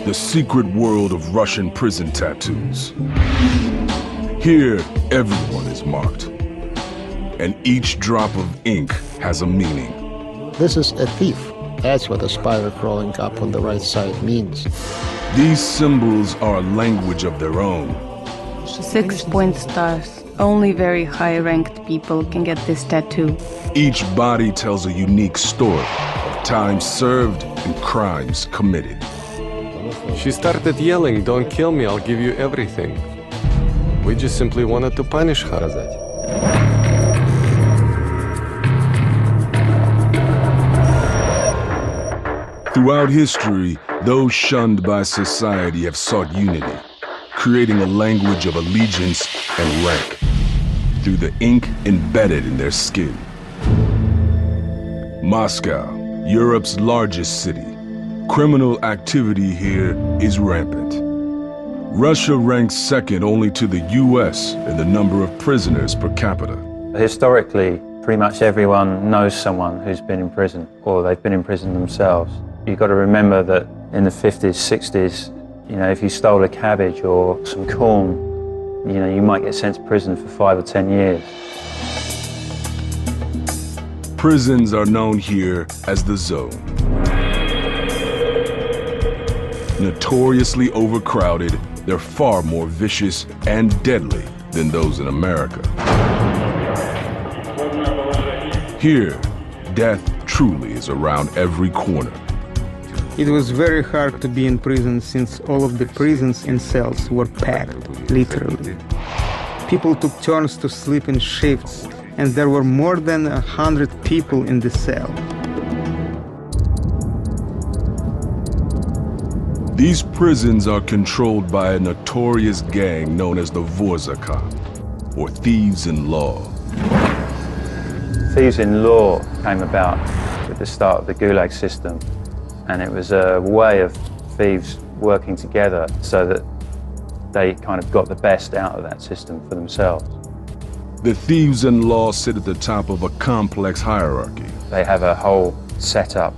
the secret world of Russian prison tattoos. Here, everyone is marked, and each drop of ink has a meaning. This is a thief. That's what a spider crawling up on the right side means. These symbols are a language of their own. 6-point stars. Only very high-ranked people can get this tattoo. Each body tells a unique story of time served and crimes committed. She started yelling, "Don't kill me, I'll give you everything." We just simply wanted to punish her. Throughout history, those shunned by society have sought unity, creating a language of allegiance and rank through the ink embedded in their skin. Moscow, Europe's largest city. Criminal activity here is rampant. Russia ranks second only to the US in the number of prisoners per capita. Historically, pretty much everyone knows someone who's been in prison, or they've been in prison themselves. You've got to remember that in the 50s, 60s, if you stole a cabbage or some corn, you might get sent to prison for 5 or 10 years. Prisons are known here as the Zone. Notoriously overcrowded, they're far more vicious and deadly than those in America. Here, death truly is around every corner. It was very hard to be in prison since all of the prisons and cells were packed, literally. People took turns to sleep in shifts, and there were more than 100 people in the cell. These prisons are controlled by a notorious gang known as the Bronnikov, or Thieves in Law. Thieves in Law came about with the start of the Gulag system, and it was a way of thieves working together so that they kind of got the best out of that system for themselves. The Thieves in Law sit at the top of a complex hierarchy. They have a whole setup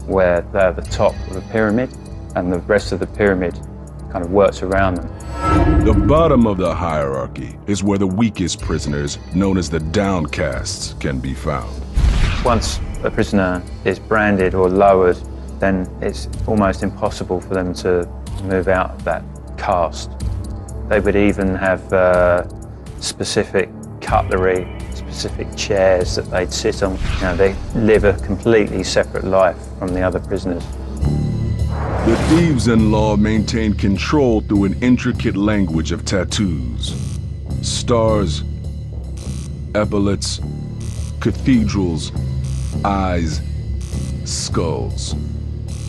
where they're the top of the pyramid, and the rest of the pyramid kind of works around them. The bottom of the hierarchy is where the weakest prisoners, known as the downcasts, can be found. Once a prisoner is branded or lowered, then it's almost impossible for them to move out of that caste. They would even have specific cutlery, specific chairs that they'd sit on. They live a completely separate life from the other prisoners. The Thieves in Law maintain control through an intricate language of tattoos. Stars, epaulets, cathedrals, eyes, skulls.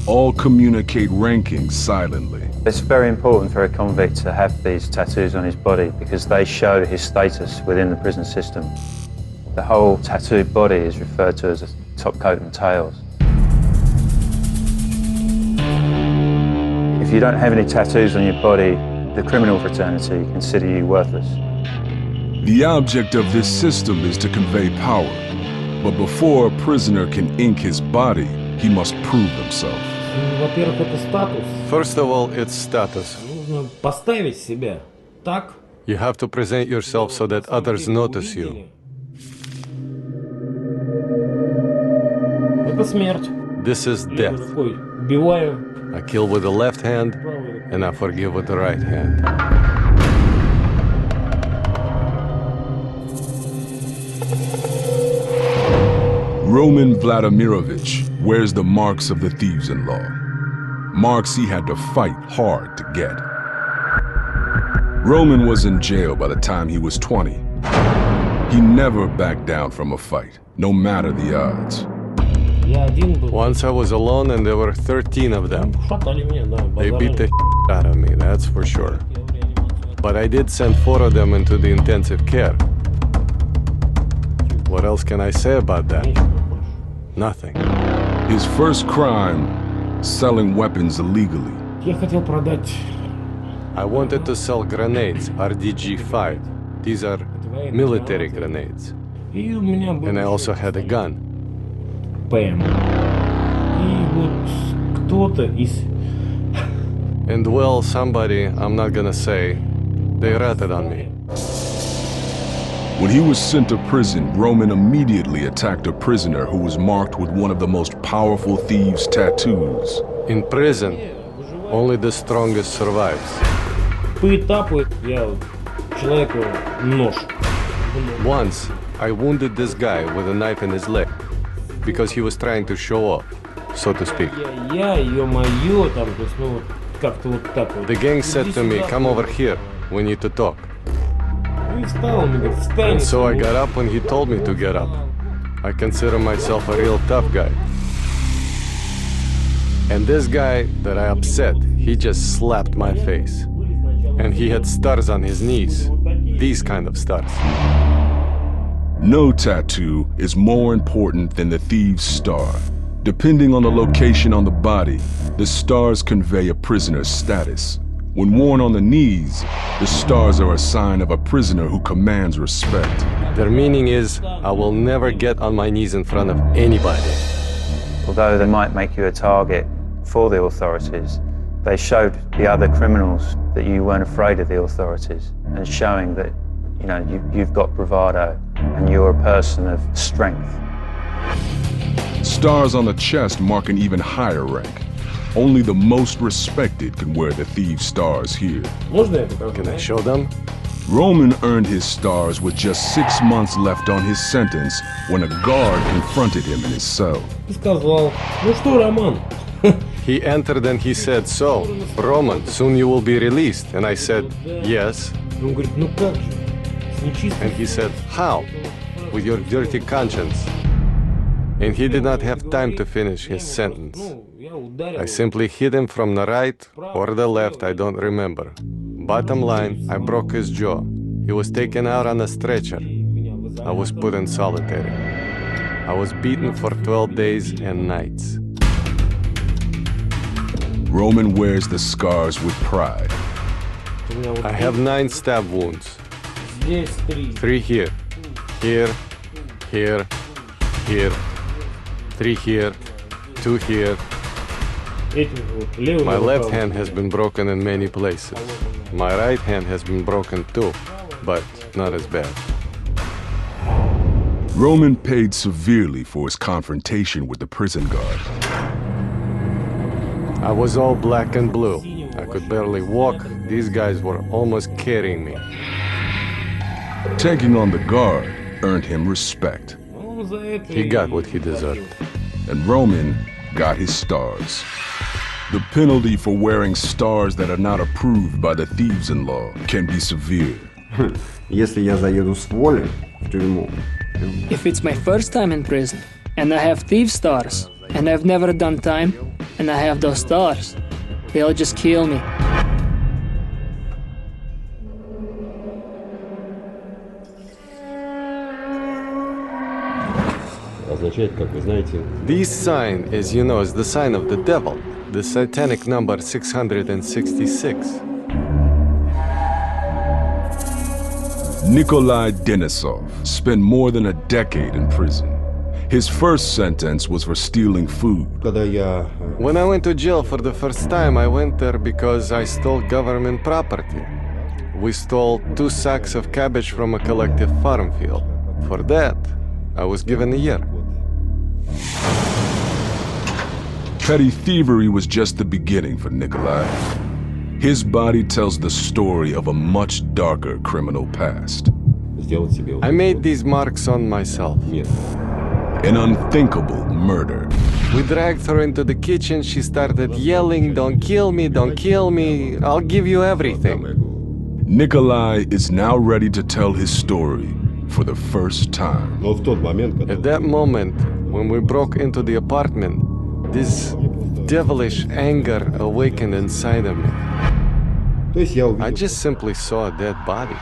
All communicate ranking silently. It's very important for a convict to have these tattoos on his body because they show his status within the prison system. The whole tattooed body is referred to as a top coat and tails. If you don't have any tattoos on your body, the criminal fraternity consider you worthless. The object of this system is to convey power. But before a prisoner can ink his body, he must prove himself. Во-первых, это статус. First of all, it's status. Нужно поставить себя так. You have to present yourself so that others notice you. Это смерть. This is death. Такой, убиваю. I kill with the left hand, and I forgive with the right hand. Roman Vladimirovich wears the marks of the Thieves in Law. Marks he had to fight hard to get. Roman was in jail by the time he was 20. He never backed down from a fight, no matter the odds. Once I was alone and there were 13 of them. They beat the out of me, that's for sure. But I did send 4 of them into the intensive care. What else can I say about that? Nothing. His first crime, selling weapons illegally. I wanted to sell grenades, RDG-5. These are military grenades. And I also had a gun. Perm. And well, somebody, I'm not gonna say, they ratted on me. When he was sent to prison, Roman immediately attacked a prisoner who was marked with one of the most powerful thieves' tattoos. In prison, only the strongest survives. По этапу я человеку нож. Once, I wounded this guy with a knife in his leg because he was trying to show off, so to speak. Ё-моё, там, то есть, ну, вот, как-то вот так вот. The gang said to me, come over here, we need to talk. Ну и встал, он говорит, встань. And so I got up when he told me to get up. I consider myself a real tough guy. And this guy that I upset, he just slapped my face. And he had stars on his knees, these kind of stars. No tattoo is more important than the thieves' star. Depending on the location on the body, the stars convey a prisoner's status. When worn on the knees, the stars are a sign of a prisoner who commands respect. Their meaning is, I will never get on my knees in front of anybody. Although they might make you a target for the authorities, they showed the other criminals that you weren't afraid of the authorities, and showing that, you know, you've got bravado and you're a person of strength. Stars on the chest mark an even higher rank. Only the most respected can wear the thieves' stars here. Можно я покажу? Can I show them? Roman earned his stars with just 6 months left on his sentence when a guard confronted him in his cell. И сказал, ну что, Роман? He entered and he said, so, Roman, soon you will be released. And I said, yes. Он говорит, ну как же? С нечистой. And he said, how? With your dirty conscience. And he did not have time to finish his sentence. Ну, я ударил. I simply hit him from the right or the left, I don't remember. Bottom line, I broke his jaw. He was taken out on a stretcher. I was put in solitary. I was beaten for 12 days and nights. Roman wears the scars with pride. I have 9 stab wounds. Здесь 3. 3 here, here, here, here, 3 here, 2 here. Этим вот левым. My и left правым. hand has been broken in many places. My right hand has been broken too, but not as bad. Roman paid severely for his confrontation with the prison guard. I was all black and blue. I could barely walk. These guys were almost carrying me. Taking on the guard earned him respect, Ну, за это He и- got what he deserved. and Roman got his stars. The penalty for wearing stars that are not approved by the thieves-in-law can be severe. Если я заеду с воли в тюрьму, If it's my first time in prison, and I have thief stars, and I've never done time, and I have those stars, they'll just kill me. Означает, как вы знаете, This sign, as you know, is the sign of the devil, the satanic number 666. Nikolai Denisov spent more than a decade in prison. His first sentence was for stealing food. когда я When I went to jail for the first time, I went there because I stole government property. We stole 2 sacks of cabbage from a collective farm field. For that, I was given a year. Petty thievery was just the beginning for Nikolai. His body tells the story of a much darker criminal past. сделать себе I made these marks on myself. нет. An unthinkable murder. We dragged her into the kitchen. She started yelling, don't kill me, I'll give you everything. Nikolai is now ready to tell his story for the first time. Но в тот момент, когда At that moment, when we broke into the apartment, this devilish anger awakened inside of me. то есть я I увидел, just simply saw a dead body.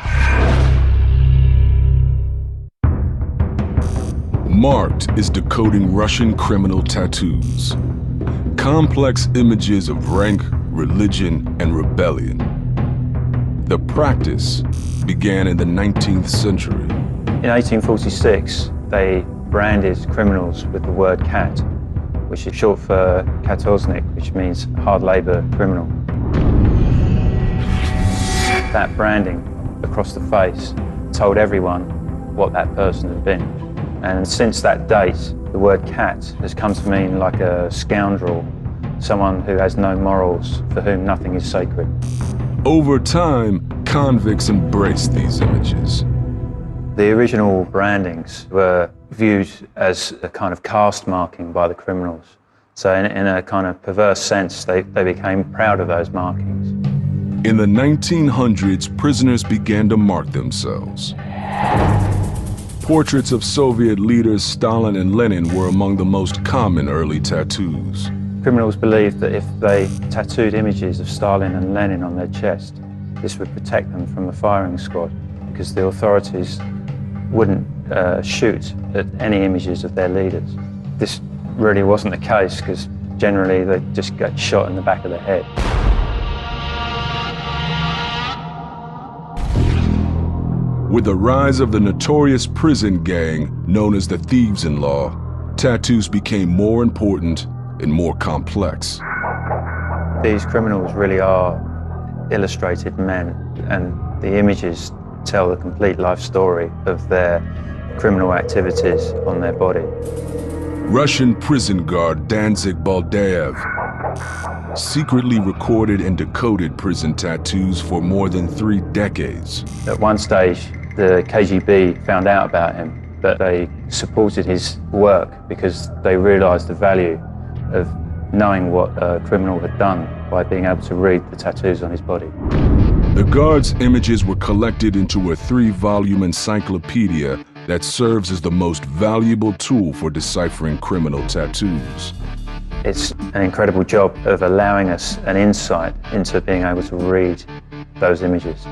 Marked is decoding Russian criminal tattoos. Complex images of rank, religion, and rebellion. The practice began in the 19th century. In 1846, they branded criminals with the word cat, which is short for katoznik, which means hard labor criminal. That branding across the face told everyone what that person had been. And since that date, the word cat has come to mean like a scoundrel, someone who has no morals, for whom nothing is sacred. Over time, convicts embraced these images. The original brandings were viewed as a kind of caste marking by the criminals. So in a kind of perverse sense, they became proud of those markings. In the 1900s, prisoners began to mark themselves. Portraits of Soviet leaders Stalin and Lenin were among the most common early tattoos. Criminals believed that if they tattooed images of Stalin and Lenin on their chest, this would protect them from the firing squad, because the authorities wouldn't shoot at any images of their leaders. This really wasn't the case, because generally they just get shot in the back of the head. With the rise of the notorious prison gang known as the thieves-in-law, tattoos became more important and more complex. These criminals really are illustrated men, and the images tell the complete life story of their criminal activities on their body. Russian prison guard Danzig Baldaev secretly recorded and decoded prison tattoos for more than 3 decades. At one stage, the KGB found out about him, but they supported his work because they realized the value of knowing what a criminal had done by being able to read the tattoos on his body. The guard's images were collected into a 3-volume encyclopedia that serves as the most valuable tool for deciphering criminal tattoos. It's an incredible job of allowing us an insight into being able to read those images.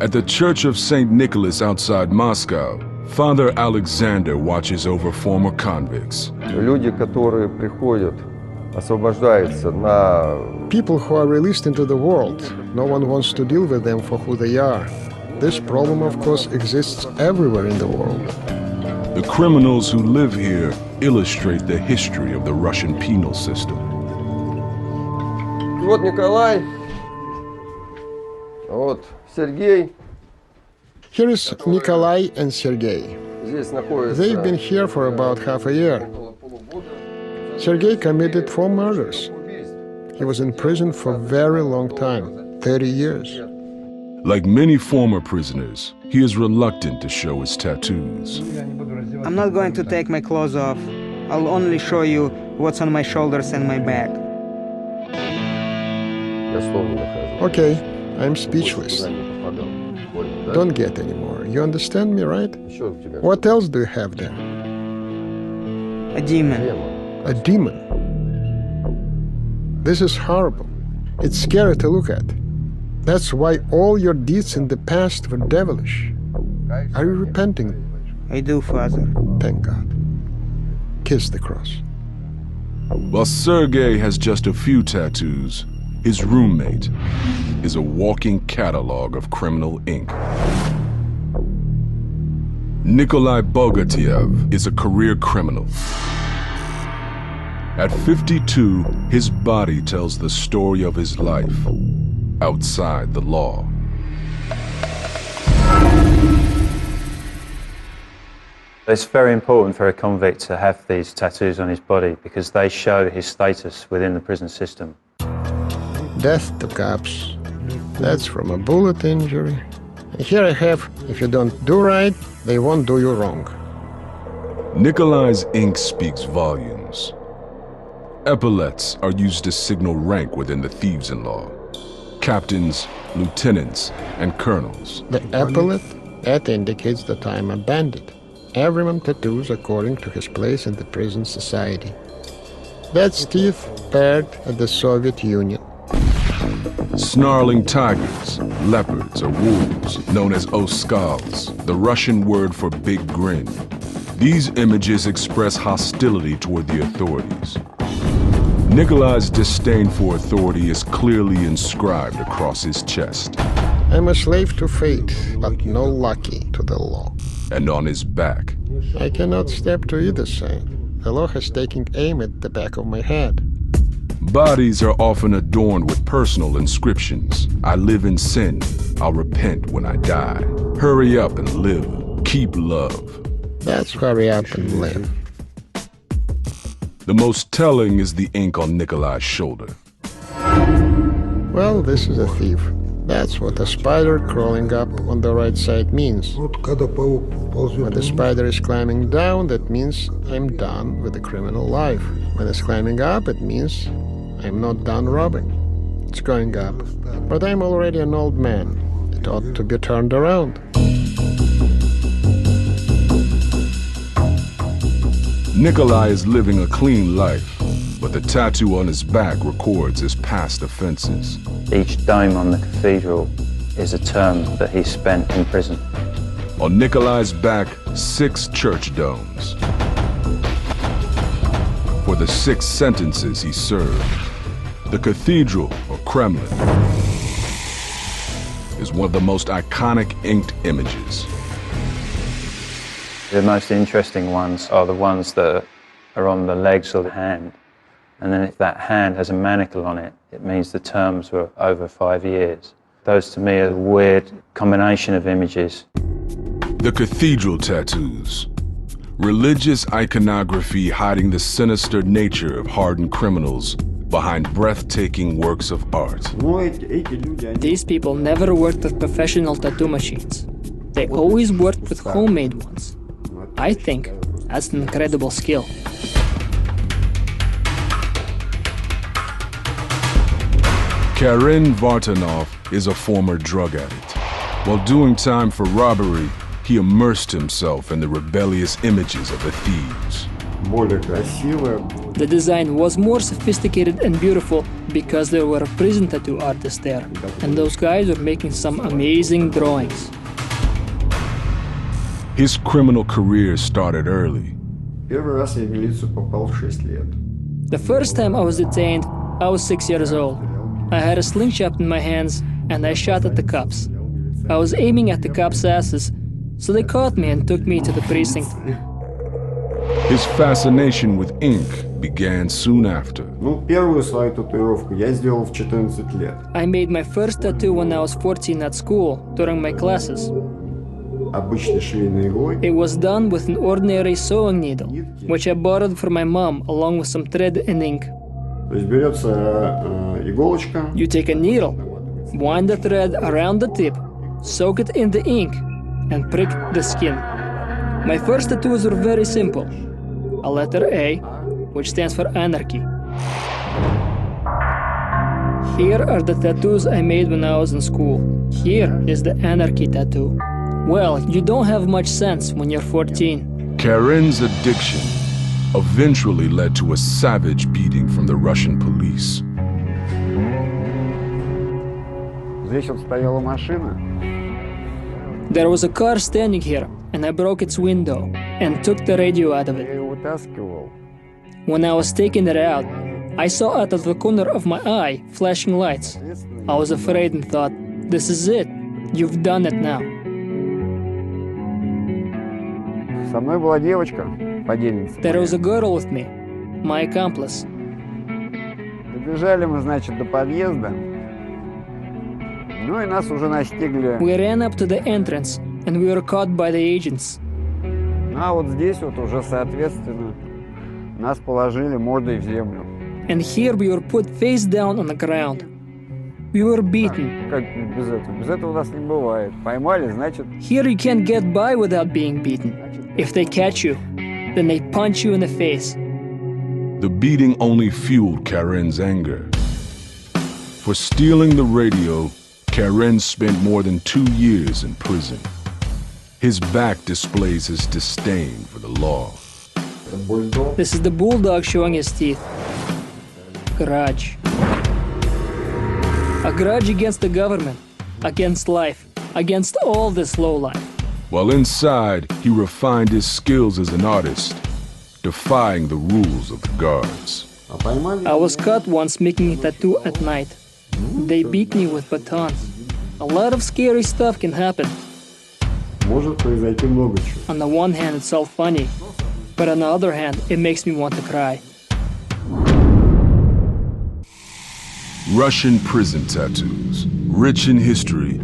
At the Church of St. Nicholas outside Moscow, Father Alexander watches over former convicts. Люди, которые приходят, освобождаются на... People who are released into the world, no one wants to deal with them for who they are. This problem, of course, exists everywhere in the world. The criminals who live here illustrate the history of the Russian penal system. Вот Николай, вот Сергей. Here is Nikolai and Sergei. They've been here for about half a year. Sergei committed 4 murders. He was in prison for a very long time, 30 years. Like many former prisoners, he is reluctant to show his tattoos. I'm not going to take my clothes off. I'll only show you what's on my shoulders and my back. Okay, I'm speechless. Don't get any more. You understand me, right? What else do you have there? A demon. A demon? This is horrible. It's scary to look at. That's why all your deeds in the past were devilish. Are you repenting? I do, Father. Thank God. Kiss the cross. While Sergei has just a few tattoos, his roommate is a walking catalog of criminal ink. Nikolai Bogatiev is a career criminal. At 52, his body tells the story of his life outside the law. It's very important for a convict to have these tattoos on his body because they show his status within the prison system. Death to cops. That's from a bullet injury. And here I have, if you don't do right, they won't do you wrong. Nikolai's ink speaks volumes. Epaulets are used to signal rank within the thieves-in-law. Captains, lieutenants, and colonels. The epaulet, that indicates that I'm a bandit. Everyone tattoos according to his place in the prison society. That's teeth paired at the Soviet Union. Snarling tigers, leopards, or wolves, known as oskals, the Russian word for big grin. These images express hostility toward the authorities. Nikolai's disdain for authority is clearly inscribed across his chest. I'm a slave to fate, but no lackey to the law. And on his back. I cannot step to either side. The law has taken aim at the back of my head. Bodies are often adorned with personal inscriptions. I live in sin. I'll repent when I die. Hurry up and live. Keep love. That's hurry up and live. The most telling is the ink on Nikolai's shoulder. Well, this is a thief. That's what a spider crawling up on the right side means. When the spider is climbing down, that means I'm done with the criminal life. When it's climbing up, it means I'm not done robbing. It's going up. But I'm already an old man. It ought to be turned around. Nikolai is living a clean life, but the tattoo on his back records his past offenses. Each dome on the cathedral is a term that he spent in prison. On Nikolai's back, 6 church domes. For the 6 sentences he served. The cathedral, or Kremlin, is one of the most iconic inked images. The most interesting ones are the ones that are on the legs or the hand. And then if that hand has a manacle on it, it means the terms were over 5 years. Those to me are a weird combination of images. The cathedral tattoos. Religious iconography hiding the sinister nature of hardened criminals behind breathtaking works of art. These people never worked with professional tattoo machines. They always worked with homemade ones. I think that's an incredible skill. Karen Vartanov is a former drug addict. While doing time for robbery, he immersed himself in the rebellious images of the thieves. The design was more sophisticated and beautiful because there were prison tattoo artists there, and those guys were making some amazing drawings. His criminal career started early. The first time I was detained, I was 6 years old. I had a slingshot in my hands, and I shot at the cops. I was aiming at the cops' asses, so they caught me and took me to the precinct. His fascination with ink began soon after. I made my first tattoo when I was 14 at school, during my classes. It was done with an ordinary sewing needle, which I borrowed from my mom along with some thread and ink. You take a needle, wind the thread around the tip, soak it in the ink, and prick the skin. My first tattoos were very simple. A letter A, which stands for anarchy. Here are the tattoos I made when I was in school. Here is the anarchy tattoo. Well, you don't have much sense when you're 14. Karen's addiction eventually led to a savage beating from the Russian police. There was a car standing here, and I broke its window and took the radio out of it. When I was taking it out, I saw out of the corner of my eye flashing lights. I was afraid and thought, this is it. You've done it now. There was a girl with me, my accomplice. We ran up to the entrance, and we were caught by the agents. And here we were put face down on the ground. We were beaten. Here you can't get by without being beaten. If they catch you, then they punch you in the face. The beating only fueled Karen's anger. For stealing the radio, Karen spent more than 2 years in prison. His back displays his disdain for the law. This is the bulldog showing his teeth. Grudge. A grudge against the government, against life, against all this lowlife. While inside, he refined his skills as an artist, defying the rules of the guards. I was caught once making a tattoo at night. They beat me with batons. A lot of scary stuff can happen. Может произойти много чего. On the one hand, it's all funny, but on the other hand, it makes me want to cry. Russian prison tattoos, rich in history,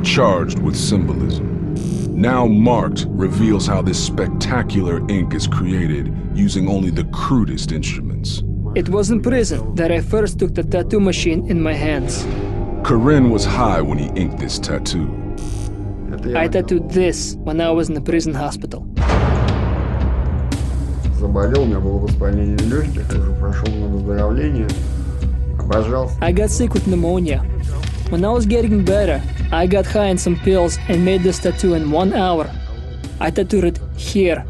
charged with symbolism. Now marked reveals how this spectacular ink is created using only the crudest instruments. It was in prison that I first took the tattoo machine in my hands. Corinne was high when he inked this tattoo. I tattooed this when I was in the prison hospital. Заболел, у меня было воспаление легких, я уже прошел на выздоровление. Обожался. I got sick with pneumonia. When I was getting better, I got high on some pills and made this tattoo in 1 hour. I tattooed it here.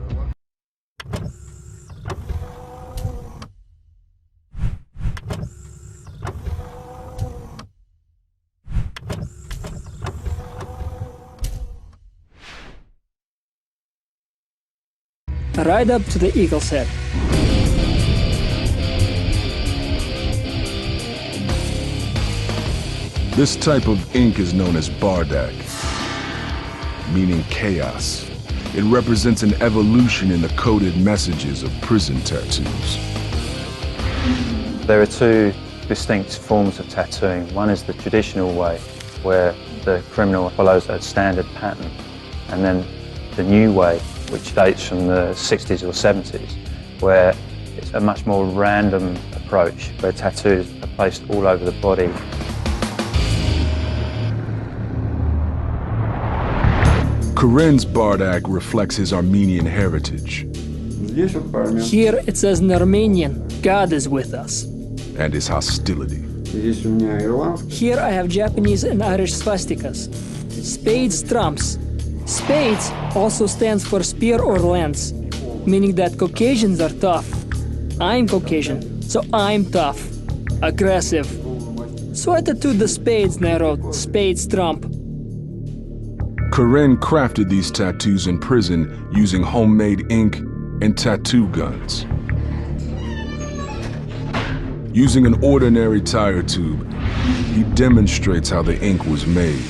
Right up to the eagle's head. This type of ink is known as bardak, meaning chaos. It represents an evolution in the coded messages of prison tattoos. There are two distinct forms of tattooing. One is the traditional way, where the criminal follows a standard pattern, and then the new way, which dates from the 60s or 70s, where it's a much more random approach, where tattoos are placed all over the body. Corinne's bardak reflects his Armenian heritage. Here it says in Armenian, God is with us. And his hostility. Here I have Japanese and Irish swastikas. Spades trumps. Spades also stands for spear or lance, meaning that Caucasians are tough. I'm Caucasian, so I'm tough, aggressive. So I tattooed the spades and I wrote spades trump. Corinne crafted these tattoos in prison using homemade ink and tattoo guns. Using an ordinary tire tube, he demonstrates how the ink was made.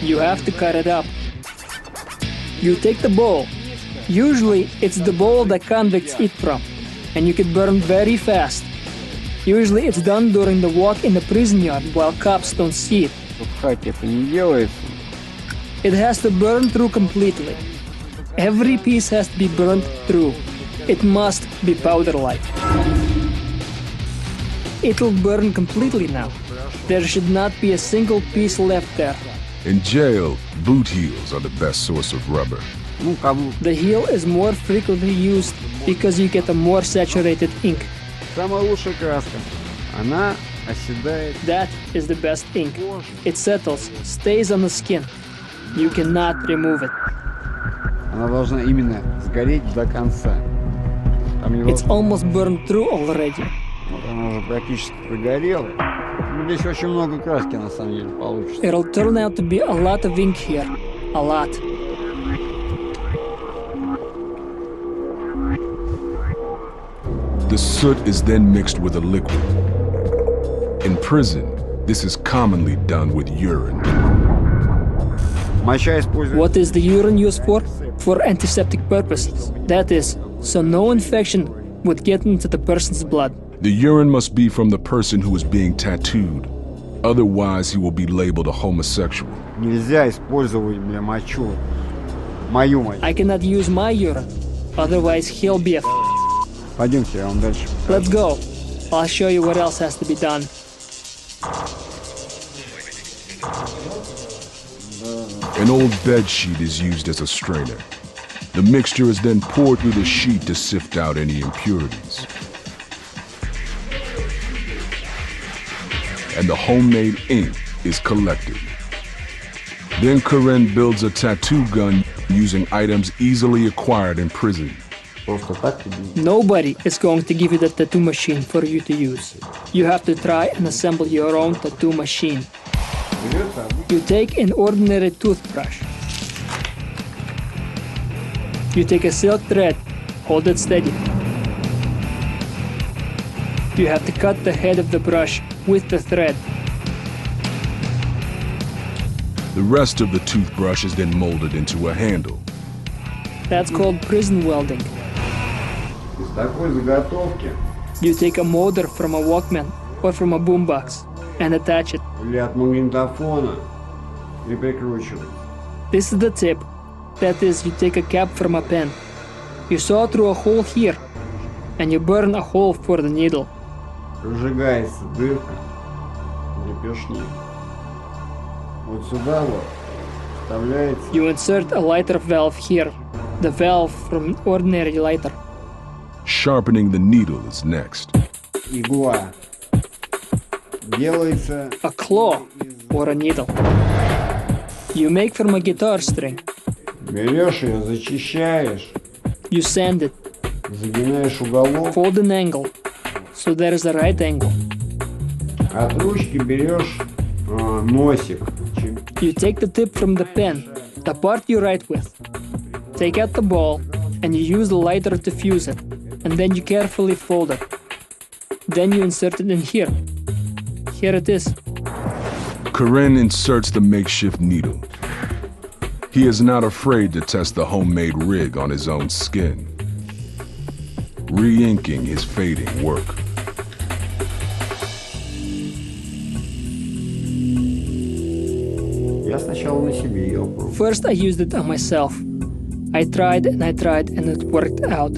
You have to cut it up. You take the bowl. Usually it's the bowl that convicts eat from, and you can burn very fast. Usually it's done during the walk in the prison yard while cops don't see it. It has to burn through completely. Every piece has to be burnt through. It must be powder-like. It'll burn completely now. There should not be a single piece left there. In jail, boot heels are the best source of rubber. The heel is more frequently used because you get a more saturated ink. That is the best ink. It settles, stays on the skin. You cannot remove it. It's almost burned through already. It'll turn out to be a lot of ink here. A lot. The soot is then mixed with a liquid. In prison, this is commonly done with urine. What is the urine used for? For antiseptic purposes. That is, so no infection would get into the person's blood. The urine must be from the person who is being tattooed. Otherwise, he will be labeled a homosexual. I cannot use my urine. Otherwise, he'll be a Let's go. I'll show you what else has to be done. An old bed sheet is used as a strainer. The mixture is then poured through the sheet to sift out any impurities. And the homemade ink is collected. Then Corinne builds a tattoo gun using items easily acquired in prison. Nobody is going to give you the tattoo machine for you to use. You have to try and assemble your own tattoo machine. You take an ordinary toothbrush. You take a silk thread, hold it steady. You have to cut the head of the brush with the thread. The rest of the toothbrush is then molded into a handle. That's called prison welding. Из такой заготовки You take a motor from a Walkman or from a boombox and attach it. или от магнитофона и прикручивать. This is the tip. That is, you take a cap from a pen. You saw through a hole here, and you burn a hole for the needle. Прожигается дырка для пешни. Вот сюда вот вставляется. You insert a lighter valve here, the valve from an ordinary lighter. Sharpening the needle is next. Игла. Делается A claw or a needle. You make from a guitar string. Берешь ее, зачищаешь, You sand it, загинаешь уголок. fold an angle, so there is a right angle. От ручки берешь носик. You take the tip from the pen, the part you write with. Take out the ball, and you use the lighter to fuse it, and then you carefully fold it. Then you insert it in here. Here it is. Karen inserts the makeshift needle. He is not afraid to test the homemade rig on his own skin, re-inking his fading work. Я сначала на себе ее пробовал. First, I used it on myself. I tried, and it worked out.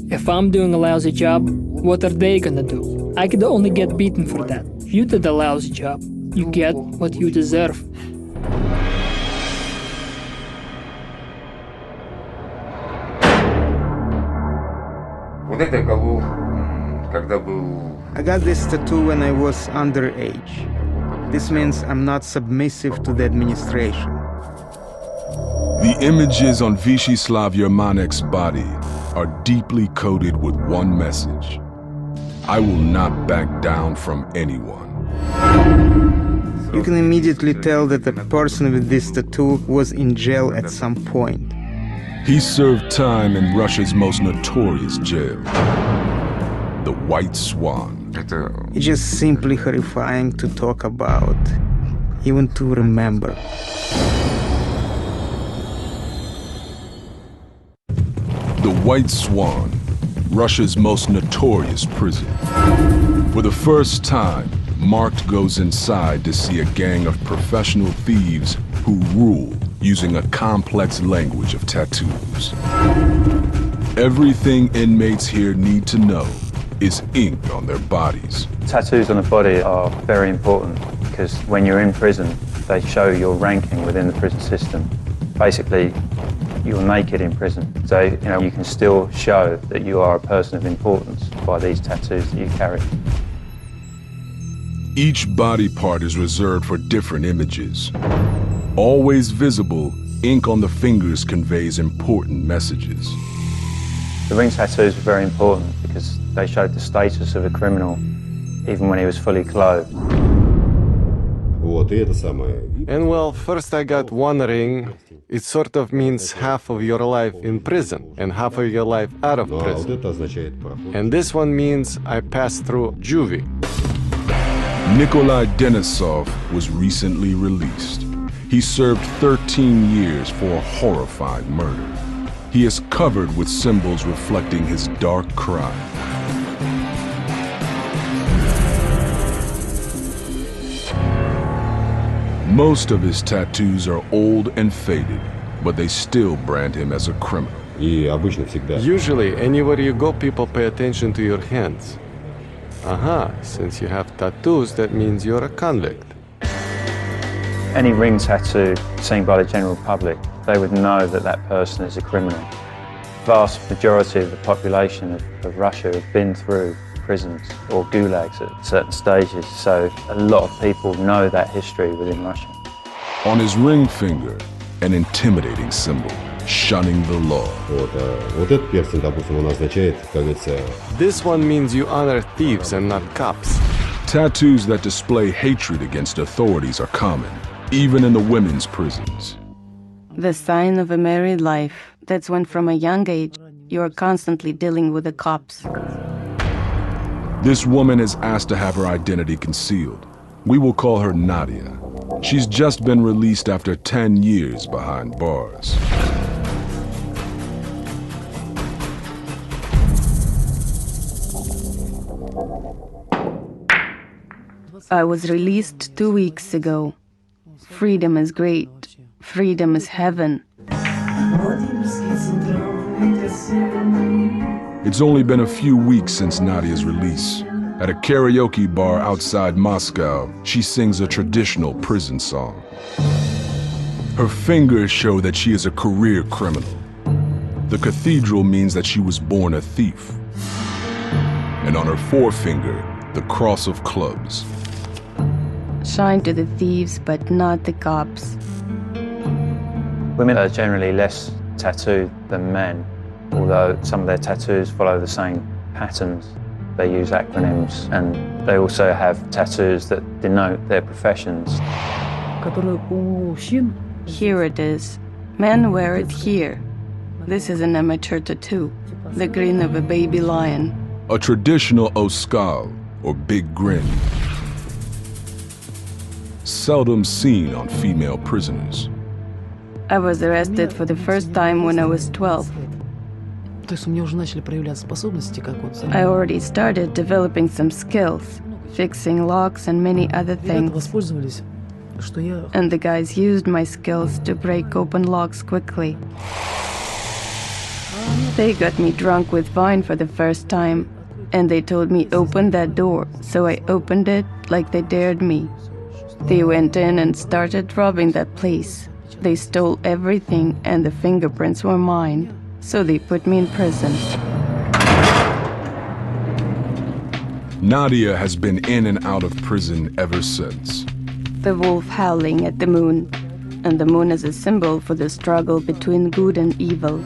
If I'm doing a lousy job, what are they gonna do? I could only get beaten for that. You did a lousy job. You get what you deserve. I got this tattoo when I was underage. This means I'm not submissive to the administration. The images on Vyacheslav Yermanek's body are deeply coded with one message. I will not back down from anyone. You can immediately tell that the person with this tattoo was in jail at some point. He served time in Russia's most notorious jail, the White Swan. It's just simply horrifying to talk about, even to remember. The White Swan, Russia's most notorious prison. For the first time, Mark goes inside to see a gang of professional thieves who rule using a complex language of tattoos. Everything inmates here need to know is ink on their bodies. Tattoos on the body are very important because when you're in prison, they show your ranking within the prison system. Basically, you're naked in prison, so you can still show that you are a person of importance by these tattoos that you carry. Each body part is reserved for different images. Always visible, ink on the fingers conveys important messages. The ring tattoos were very important because they showed the status of a criminal even when he was fully clothed. And well, first I got one ring. It sort of means half of your life in prison and half of your life out of prison. And this one means I passed through juvie. Nikolai Denisov was recently released. He served 13 years for a horrifying murder. He is covered with symbols reflecting his dark crime. Most of his tattoos are old and faded, but they still brand him as a criminal. Usually, anywhere you go, people pay attention to your hands. Since you have tattoos, that means you're a convict. Any ring tattoo seen by the general public, they would know that that person is a criminal. Vast majority of the population of Russia have been through prisons or gulags at certain stages, so a lot of people know that history within Russia. On his ring finger, an intimidating symbol, shunning the law. This one means you honor thieves and not cops. Tattoos that display hatred against authorities are common, even in the women's prisons. The sign of a married life. That's when from a young age, you are constantly dealing with the cops. This woman is asked to have her identity concealed. We will call her Nadia. She's just been released after 10 years behind bars. I was released 2 weeks ago. Freedom is great. Freedom is heaven. It's only been a few weeks since Nadia's release. At a karaoke bar outside Moscow, she sings a traditional prison song. Her fingers show that she is a career criminal. The cathedral means that she was born a thief. And on her forefinger, the cross of clubs. Shine to the thieves, but not the cops. Women are generally less tattooed than men, although some of their tattoos follow the same patterns. They use acronyms, and they also have tattoos that denote their professions. Here it is. Men wear it here. This is an amateur tattoo, the grin of a baby lion. A traditional oskal, or big grin. Seldom seen on female prisoners. I was arrested for the first time when I was 12. I already started developing some skills, fixing locks and many other things. And the guys used my skills to break open locks quickly. They got me drunk with wine for the first time, and they told me open that door, so I opened it like they dared me. They went in and started robbing that place. They stole everything, and the fingerprints were mine, so they put me in prison. Nadia has been in and out of prison ever since. The wolf howling at the moon, and the moon is a symbol for the struggle between good and evil.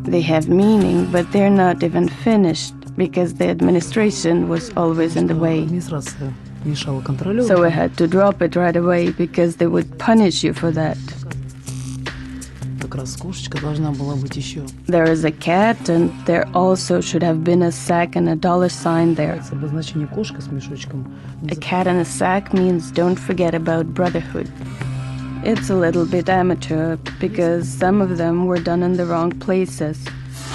They have meaning, but they're not even finished, because the administration was always in the way. So I had to drop it right away, because they would punish you for that. There is a cat, and there also should have been a sack and a $sign there. A cat in a sack means don't forget about brotherhood. It's a little bit amateur, because some of them were done in the wrong places.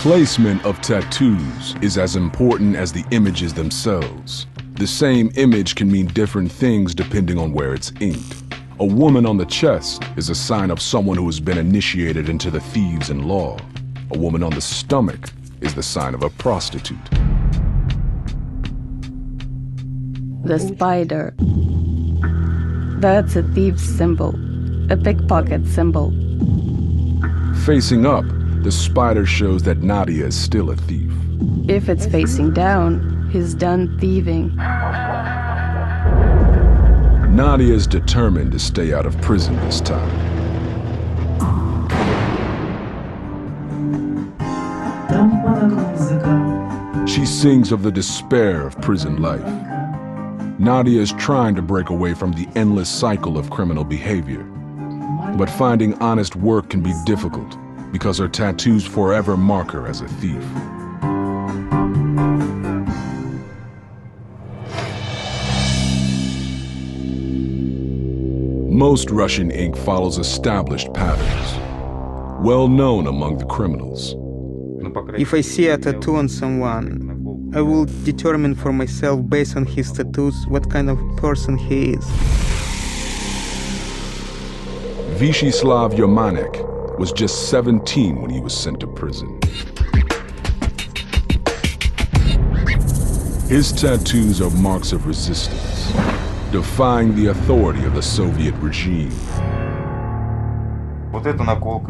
Placement of tattoos is as important as the images themselves. The same image can mean different things depending on where it's inked. A woman on the chest is a sign of someone who has been initiated into the thieves in law. A woman on the stomach is the sign of a prostitute. The spider. That's a thief's symbol, a pickpocket symbol. Facing up, the spider shows that Nadia is still a thief. If it's facing down, he's done thieving. Nadia is determined to stay out of prison this time. She sings of the despair of prison life. Nadia is trying to break away from the endless cycle of criminal behavior. But finding honest work can be difficult because her tattoos forever mark her as a thief. Most Russian ink follows established patterns, well known among the criminals. If I see a tattoo on someone, I will determine for myself based on his tattoos what kind of person he is. Vyacheslav Yermanek was just 17 when he was sent to prison. His tattoos are marks of resistance, defying the authority of the Soviet regime.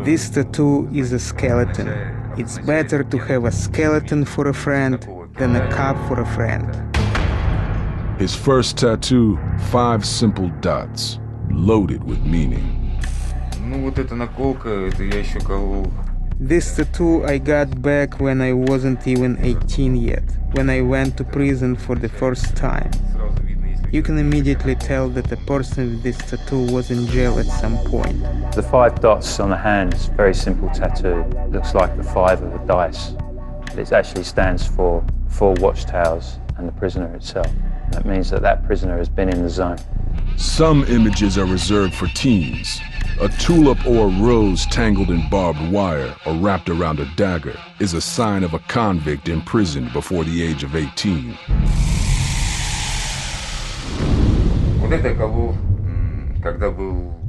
This tattoo is a skeleton. It's better to have a skeleton for a friend than a cup for a friend. His first tattoo, 5 simple dots, loaded with meaning. This tattoo I got back when I wasn't even 18 yet, when I went to prison for the first time. You can immediately tell that the person with this tattoo was in jail at some point. The 5 dots on the hand is a very simple tattoo. It looks like the 5 of a dice. it actually stands for 4 watchtowers and the prisoner itself. That means that that prisoner has been in the zone. Some images are reserved for teens. A tulip or a rose tangled in barbed wire or wrapped around a dagger is a sign of a convict imprisoned before the age of 18.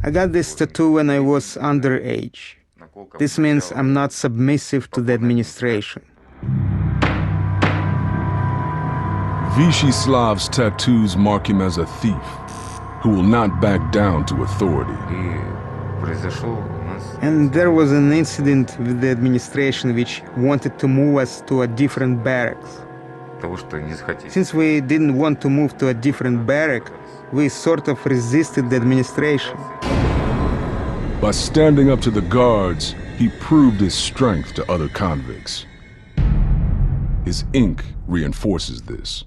I got this tattoo when I was underage. This means I'm not submissive to the administration. Vysheslav's tattoos mark him as a thief who will not back down to authority. And there was an incident with the administration which wanted to move us to a different barracks. Since we didn't want to move to a different barrack, we sort of resisted the administration. By standing up to the guards, he proved his strength to other convicts. His ink reinforces this.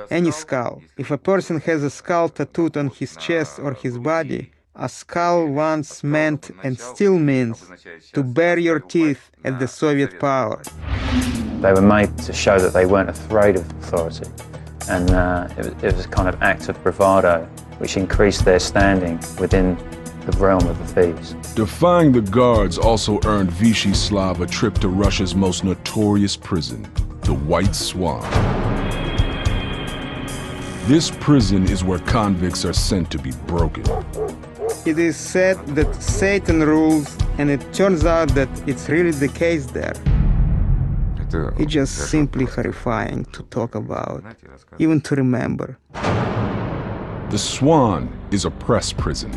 Any skull. If a person has a skull tattooed on his chest or his body, a skull once meant and still means to bare your teeth at the Soviet power. They were made to show that they weren't afraid of authority, and it was a kind of act of bravado which increased their standing within the realm of the thieves. Defying the guards also earned Vysheslav a trip to Russia's most notorious prison, the White Swan. This prison is where convicts are sent to be broken. It is said that Satan rules, and it turns out that it's really the case there. It's just simply horrifying to talk about, even to remember. The Swan is a press prison.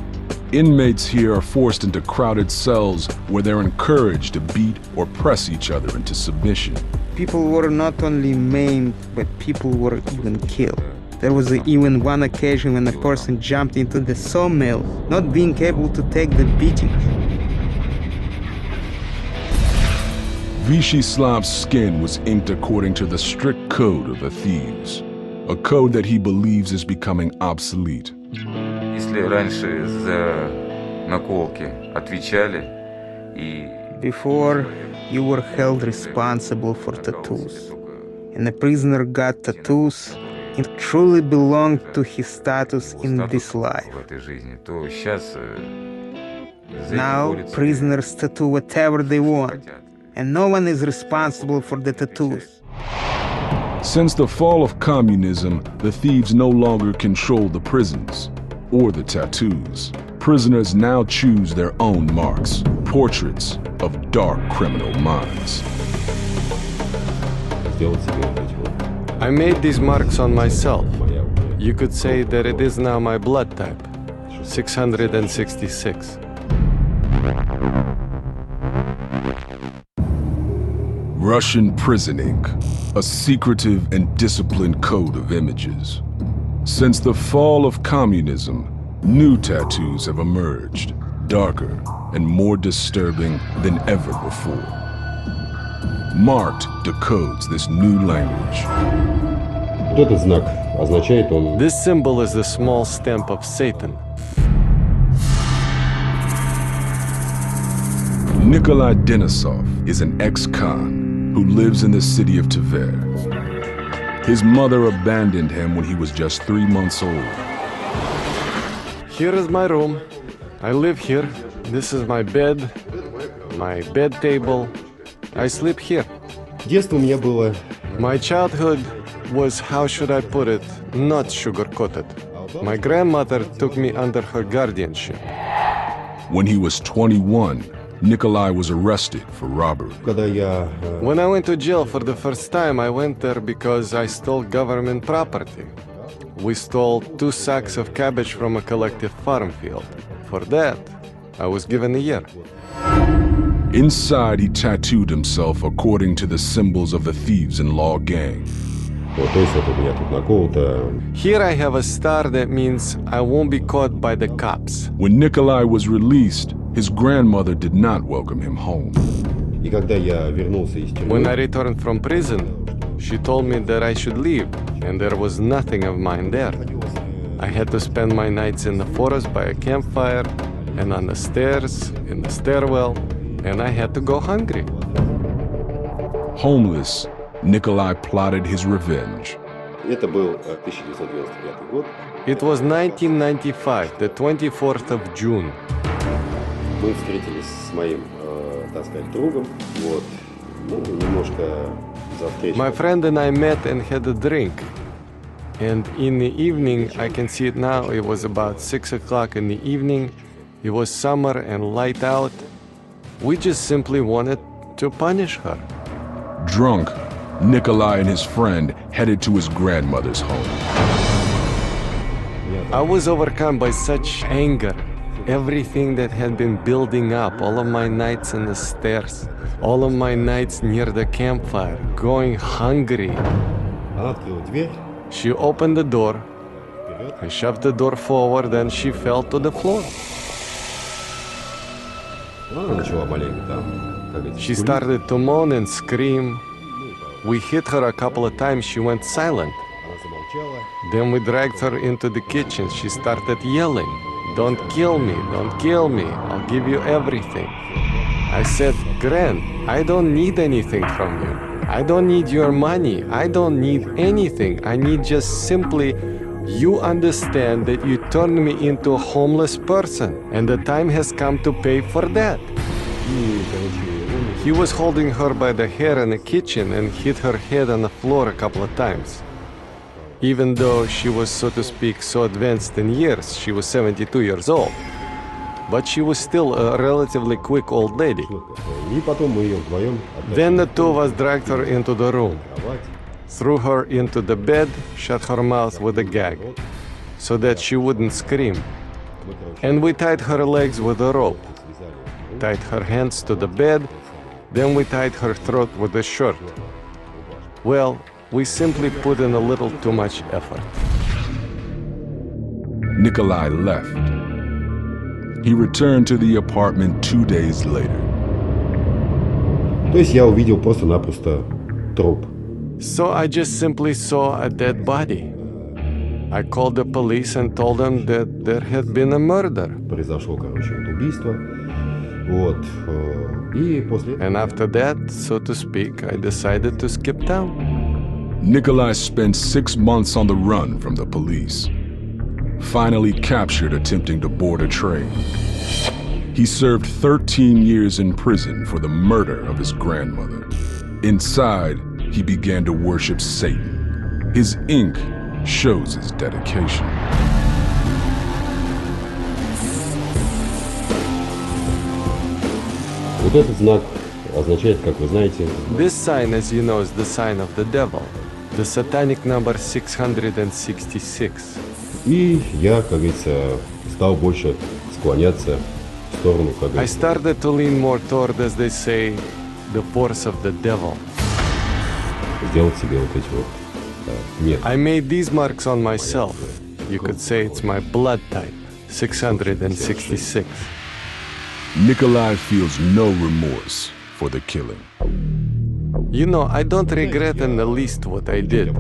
Inmates here are forced into crowded cells where they're encouraged to beat or press each other into submission. People were not only maimed, but people were even killed. There was even one occasion when a person jumped into the sawmill, not being able to take the beating. Vysheslav's skin was inked according to the strict code of the thieves, a code that he believes is becoming obsolete. Before, you were held responsible for tattoos, and a prisoner got tattoos. It truly belonged to his status in this life. Now, prisoners tattoo whatever they want, and no one is responsible for the tattoos. Since the fall of communism, the thieves no longer control the prisons or the tattoos. Prisoners now choose their own marks, portraits of dark criminal minds. I made these marks on myself. You could say that it is now my blood type, 666. Russian prison ink, a secretive and disciplined code of images. Since the fall of communism, new tattoos have emerged, darker and more disturbing than ever before. Marked decodes this new language. This symbol is the small stamp of Satan. Nikolai Denisov is an ex-con who lives in the city of Tver. His mother abandoned him when he was just 3 months old. Here is my room. I live here. This is my bed table. I sleep here. My childhood was, how should I put it, not sugar-coated. My grandmother took me under her guardianship. When he was 21, Nikolai was arrested for robbery. When I went to jail for the first time, I went there because I stole government property. We stole 2 sacks of cabbage from a collective farm field. For that, I was given a year. Inside, he tattooed himself according to the symbols of the thieves-in-law gang. Here I have a star that means I won't be caught by the cops. When Nikolai was released, his grandmother did not welcome him home. When I returned from prison, she told me that I should leave, and there was nothing of mine there. I had to spend my nights in the forest by a campfire, and on the stairs, in the stairwell, and I had to go hungry. Homeless, Nikolai plotted his revenge. Это был 1995 год. It was 1995, the 24th of June. Мы встретились с моим, так сказать, другом. Вот. Ну, немножко за встречу. My friend and I met and had a drink. And in the evening, I can see it now, it was about 6 o'clock in the evening. It was summer and light out. We just simply wanted to punish her. Drunk, Nikolai and his friend headed to his grandmother's home. I was overcome by such anger. Everything that had been building up, all of my nights on the stairs, all of my nights near the campfire, going hungry. Она открыла дверь. She opened the door. I shoved the door forward and she fell to the floor. Она начала маленько там, как говорится, She started to moan and scream. We hit her a couple of times, she went silent. Она замолчала. Then we dragged her into the kitchen. She started yelling, "Don't kill me, don't kill me, I'll give you everything." I said, "Gran, I don't need anything from you. I don't need your money. I don't need anything. I need just simply you understand that you turned me into a homeless person, and the time has come to pay for that." He was holding her by the hair in the kitchen and hit her head on the floor a couple of times. Even though she was, so to speak, so advanced in years, she was 72 years old. But she was still a relatively quick old lady. И потом мы ее вдвоем Then the two of us dragged her into the room, threw her into the bed, shut her mouth with a gag, so that she wouldn't scream. And we tied her legs with a rope, tied her hands to the bed, then we tied her throat with a shirt. Well, we simply put in a little too much effort. Nikolai left. He returned to the apartment 2 days later. То есть я увидел просто-напросто труп. So I just simply saw a dead body. I called the police and told them that there had been a murder. Произошло, короче, вот убийство. Вот. И после... And after that, so to speak, I decided to skip town. Nikolai spent 6 months on the run from the police. Finally captured attempting to board a train. He served 13 years in prison for the murder of his grandmother. Inside, he began to worship Satan. His ink shows his dedication. Вот этот знак означает, как вы знаете... This sign, as you know, is the sign of the devil, the satanic number 666. И я, как говорится, стал больше склоняться в сторону, как I говорится... started to lean more toward, as they say, the force of the devil. Сделать себе вот эти вот... нет. I made these marks on myself. You could say it's my blood type, 666. Nikolai feels no remorse for the killing. You know, I don't regret in the least what I did.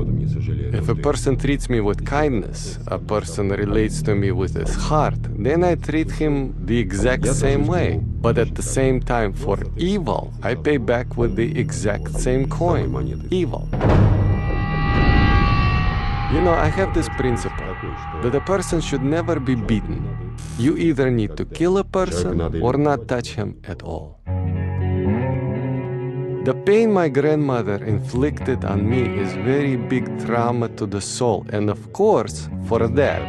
If a person treats me with kindness, a person relates to me with his heart, then I treat him the exact same way. But at the same time, for evil, I pay back with the exact same coin, evil. You know, I have this principle, that a person should never be beaten. You either need to kill a person or not touch him at all. The pain my grandmother inflicted on me is very big trauma to the soul, and of course, for that,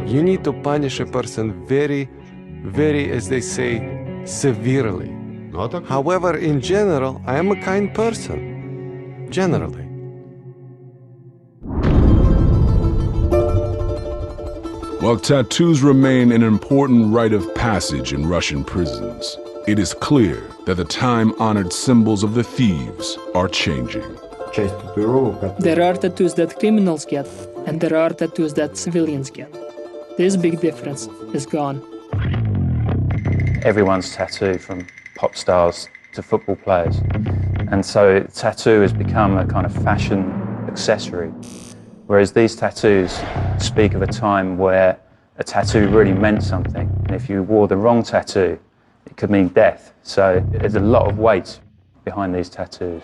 you need to punish a person very, as they say, severely. However, in general, I am a kind person, generally. While tattoos remain an important rite of passage in Russian prisons, it is clear that the time-honored symbols of the thieves are changing. There are tattoos that criminals get, and there are tattoos that civilians get. This big difference is gone. Everyone's tattooed, from pop stars to football players. And so tattoo has become a kind of fashion accessory. Whereas these tattoos speak of a time where a tattoo really meant something. And if you wore the wrong tattoo, it could mean death. So there's a lot of weight behind these tattoos.